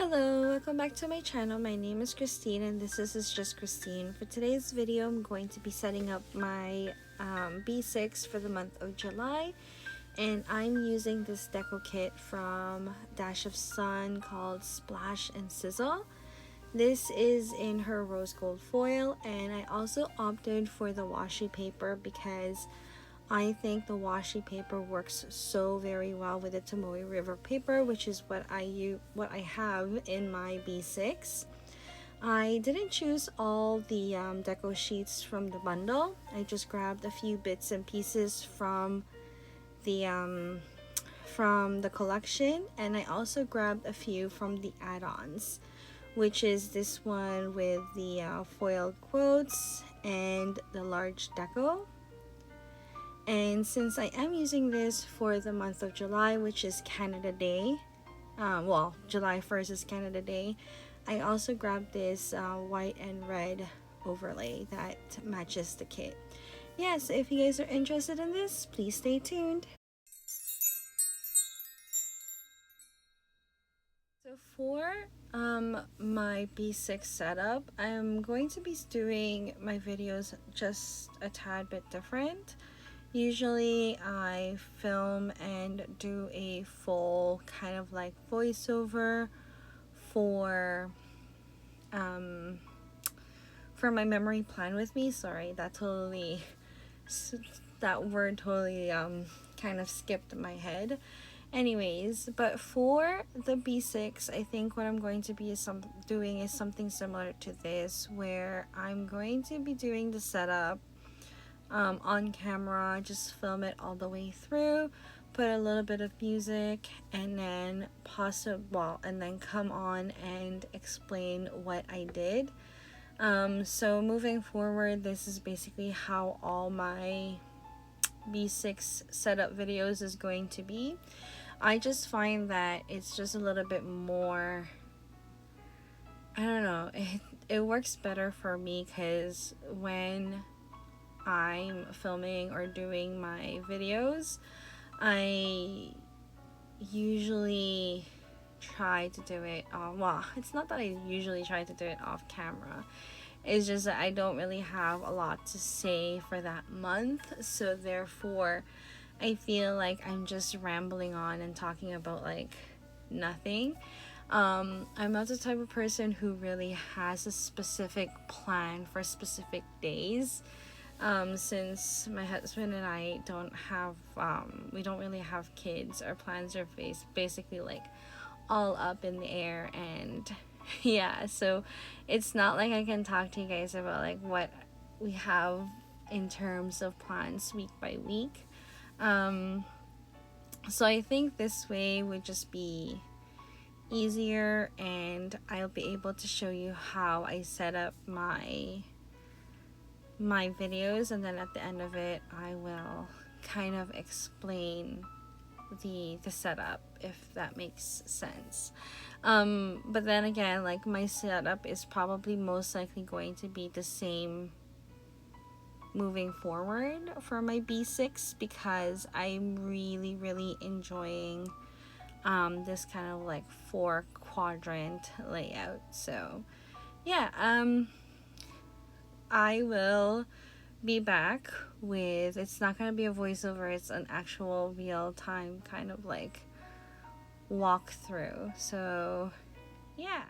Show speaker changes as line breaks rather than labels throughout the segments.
Hello, welcome back to my channel. My name is Christine and this is Just Christine. For today's video, I'm going to be setting up my B6 for the month of July, and I'm using this deco kit from Dash of Sun called Splash and Sizzle. This is in her rose gold foil, and I also opted for the washi paper because I think the washi paper works so very well with the Tomoe River paper, which is what I have in my B6. I didn't choose all the deco sheets from the bundle. I just grabbed a few bits and pieces from the collection, and I also grabbed a few from the add-ons, which is this one with the foiled quotes and the large deco. And since I am using this for the month of July, which is Canada Day, well, July 1st is Canada Day, I also grabbed this white and red overlay that matches the kit. Yeah, so if you guys are interested in this, please stay tuned. So for my B6 setup, I'm going to be doing my videos just a tad bit different. Usually I film and do a full kind of like voiceover for my memory plan with me. Sorry, that word totally kind of skipped my head. Anyways, but for the B6, I think what I'm going to be doing is something similar to this, where I'm going to be doing the setup on camera, just film it all the way through, put a little bit of music, and then and then come on and explain what I did. So moving forward, this is basically how all my B6 setup videos is going to be. I just find that it's just a little bit more, I don't know, it works better for me, because when I'm filming or doing my videos, I usually try to do it well, it's not that I usually try to do it off camera, it's just that I don't really have a lot to say for that month, so therefore I feel like I'm just rambling on and talking about like nothing. I'm not the type of person who really has a specific plan for specific days. Since my husband and I don't have we don't really have kids, our plans are basically like all up in the air, and yeah, so it's not like I can talk to you guys about like what we have in terms of plans week by week. So I think this way would just be easier, and I'll be able to show you how I set up my videos, and then at the end of it I will kind of explain the setup, if that makes sense. But then again, like, my setup is probably most likely going to be the same moving forward for my B6, because I'm really enjoying this kind of like 4-quadrant layout. So yeah, I will be back with, it's not going to be a voiceover, it's an actual real-time kind of like walkthrough. So yeah.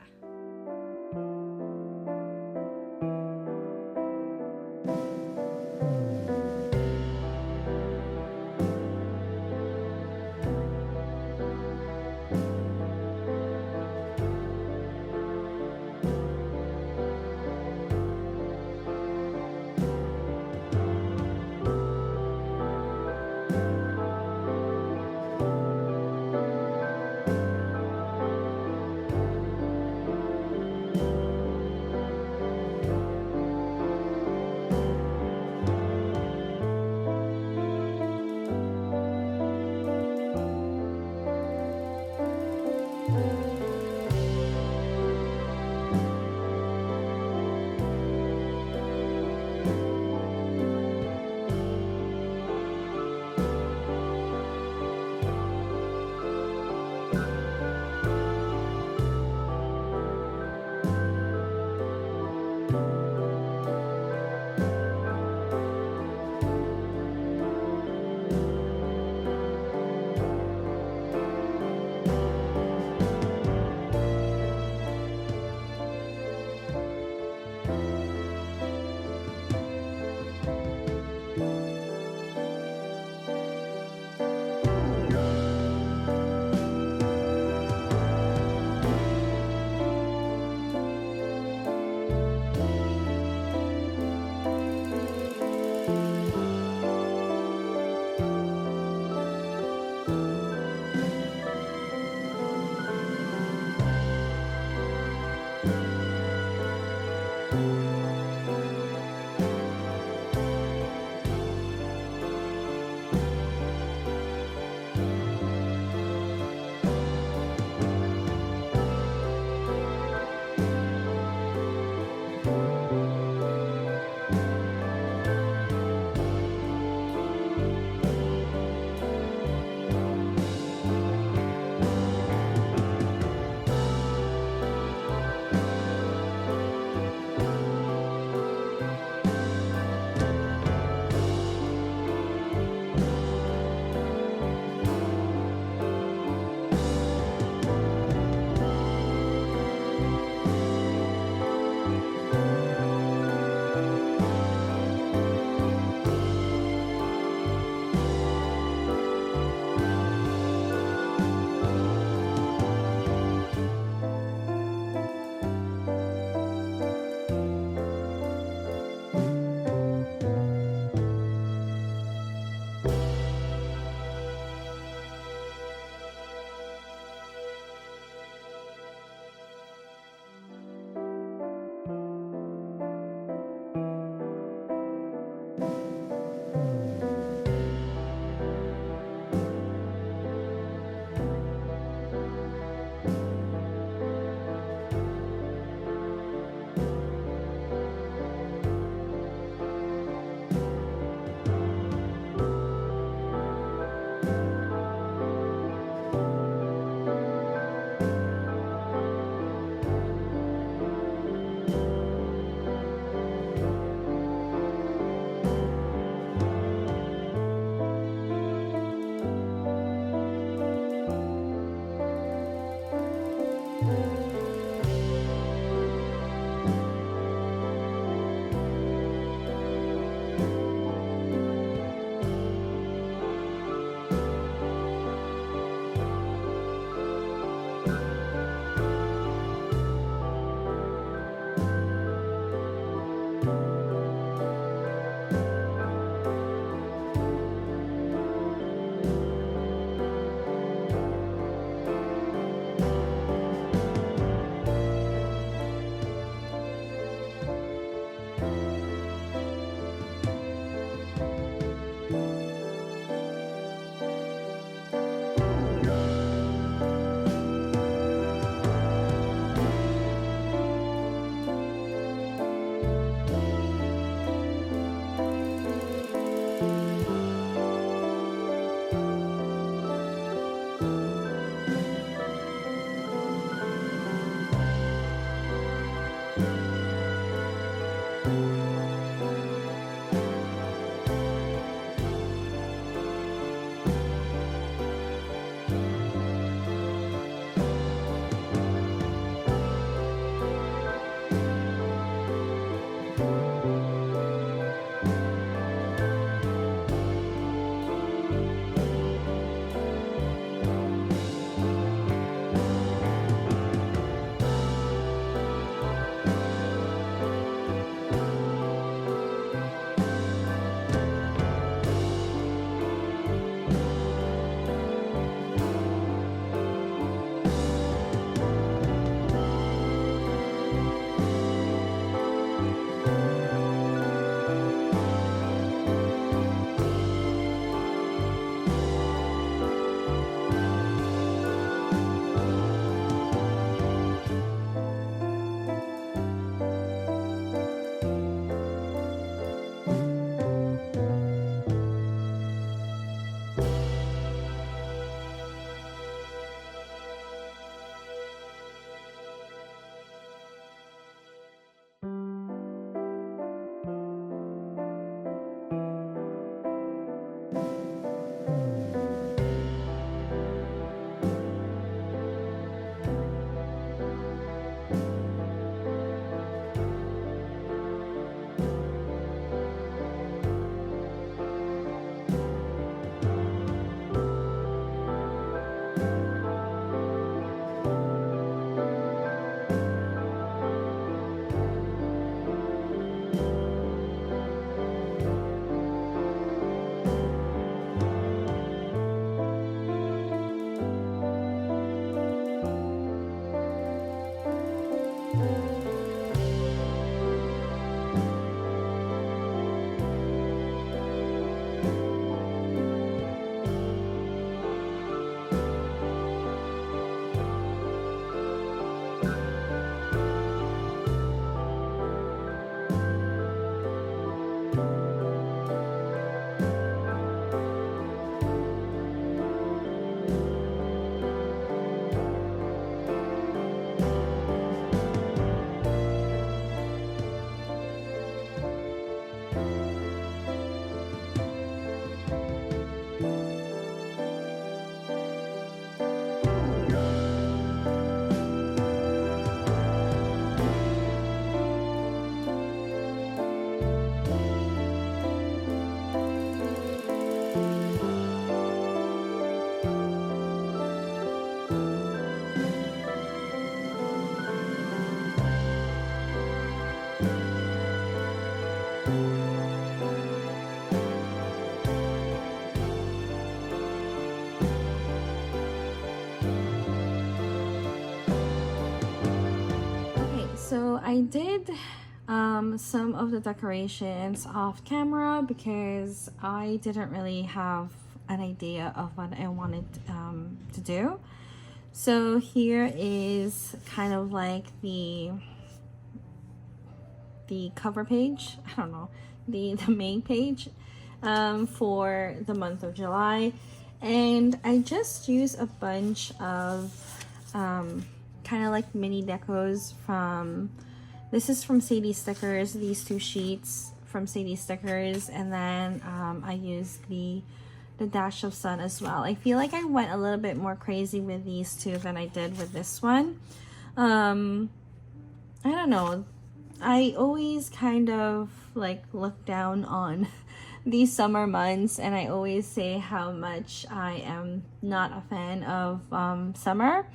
I did some of the decorations off camera because I didn't really have an idea of what I wanted to do. So here is kind of like the cover page, I don't know, the main page for the month of July. And I just use a bunch of kind of like mini decos from, this is from Sadie Stickers, these two sheets from Sadie Stickers, and then I used the Dash of Sun as well. I feel like I went a little bit more crazy with these two than I did with this one. I don't know, I always kind of like look down on these summer months, and I always say how much I am not a fan of summer,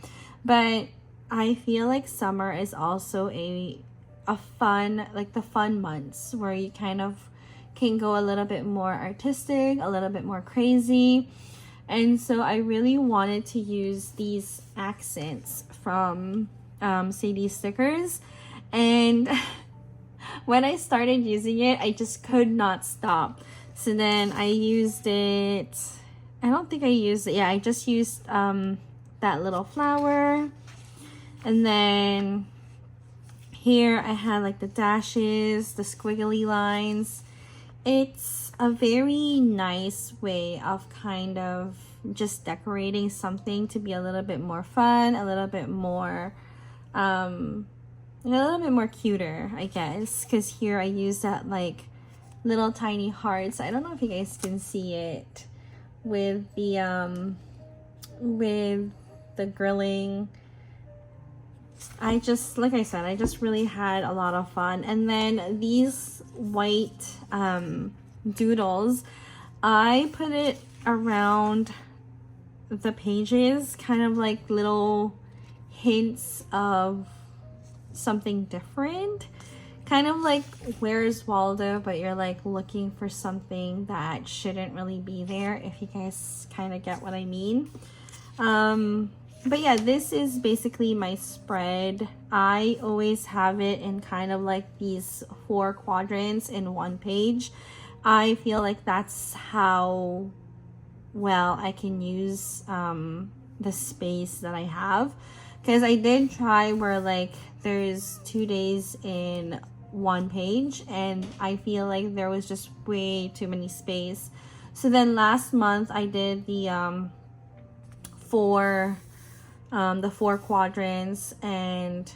but I feel like summer is also a fun, like the fun months where you kind of can go a little bit more artistic, a little bit more crazy. And so I really wanted to use these accents from Sadie Stickers, and when I started using it, I just could not stop. So then I used it, I don't think I used it, yeah, I just used that little flower. And then here I had like the dashes, the squiggly lines. It's a very nice way of kind of just decorating something to be a little bit more fun, a little bit more cuter, I guess, because here I use that like little tiny hearts. I don't know if you guys can see it with the grilling. I just, like I said, I just really had a lot of fun. And then these white doodles, I put it around the pages, kind of like little hints of something different, kind of like Where's Waldo, but you're like looking for something that shouldn't really be there, if you guys kind of get what I mean. But yeah, this is basically my spread. I always have it in kind of like these 4 quadrants in one page. I feel like that's how well I can use the space that I have, because I did try where like there's 2 days in one page, and I feel like there was just way too many space. So then last month I did the 4 quadrants, and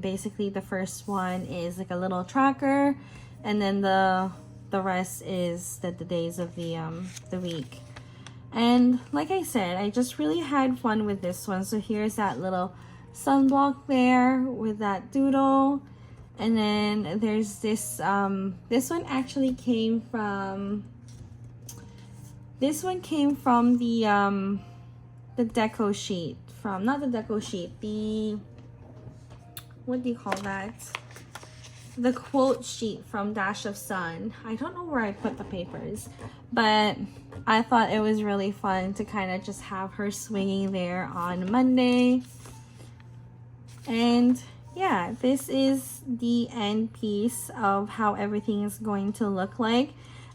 basically the first one is like a little tracker, and then the rest is the days of the week. And like I said, I just really had fun with this one. So here's that little sunblock there with that doodle, and then there's this this one actually came from the deco sheet from, not the deco sheet, the, what do you call that, the quote sheet from Dash of Sun. I don't know where I put the papers, but I thought it was really fun to kind of just have her swinging there on Monday. And yeah, this is the end piece of how everything is going to look like.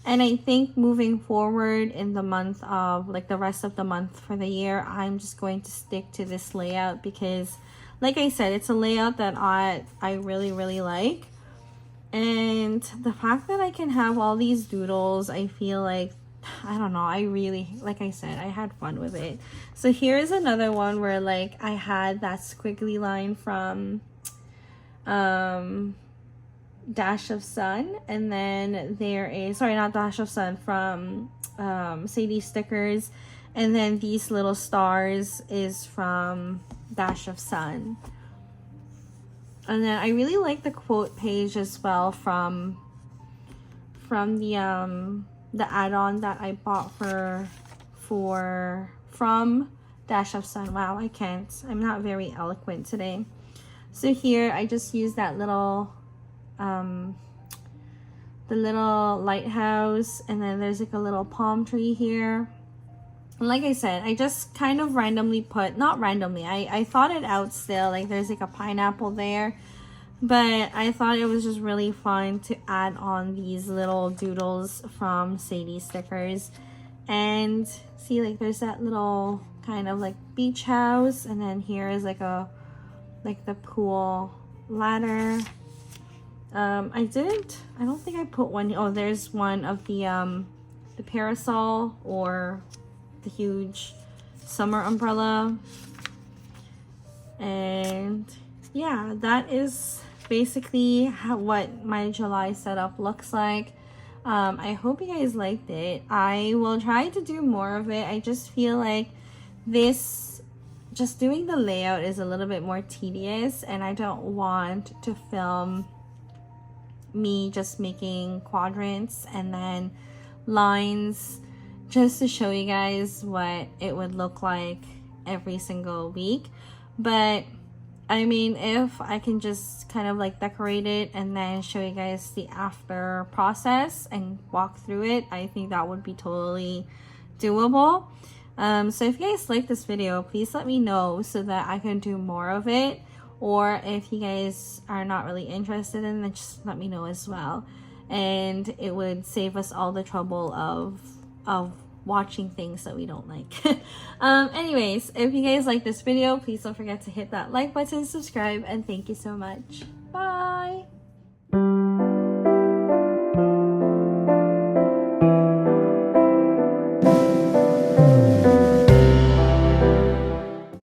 And I think moving forward in the month of, like the rest of the month for the year, I'm just going to stick to this layout because, like I said, it's a layout that I really, really like. And the fact that I can have all these doodles, I feel like, I don't know, I really, like I said, I had fun with it. So here's another one where like I had that squiggly line from Dash of Sun, and then there is, sorry, not Dash of Sun, from Sadie Stickers, and then these little stars is from Dash of Sun. And then I really like the quote page as well from the add-on that I bought from Dash of Sun. Wow, I'm not very eloquent today. So here I just use that little the little lighthouse, and then there's like a little palm tree here. And like I said, I just kind of randomly put, not randomly, I thought it out still, like there's like a pineapple there, but I thought it was just really fun to add on these little doodles from Sadie stickers. And see, like there's that little kind of like beach house, and then here is like the pool ladder. I don't think I put one. Oh, there's one of the parasol or the huge summer umbrella. And yeah, that is basically what my July setup looks like. I hope you guys liked it. I will try to do more of it. I just feel like just doing the layout is a little bit more tedious, and I don't want to film me just making quadrants and then lines just to show you guys what it would look like every single week. But I mean, if I can just kind of like decorate it and then show you guys the after process and walk through it, I think that would be totally doable. So if you guys like this video, please let me know so that I can do more of it. Or if you guys are not really interested in it, just let me know as well. And it would save us all the trouble of watching things that we don't like. Anyways, if you guys like this video, please don't forget to hit that like button, subscribe, and thank you so much. Bye!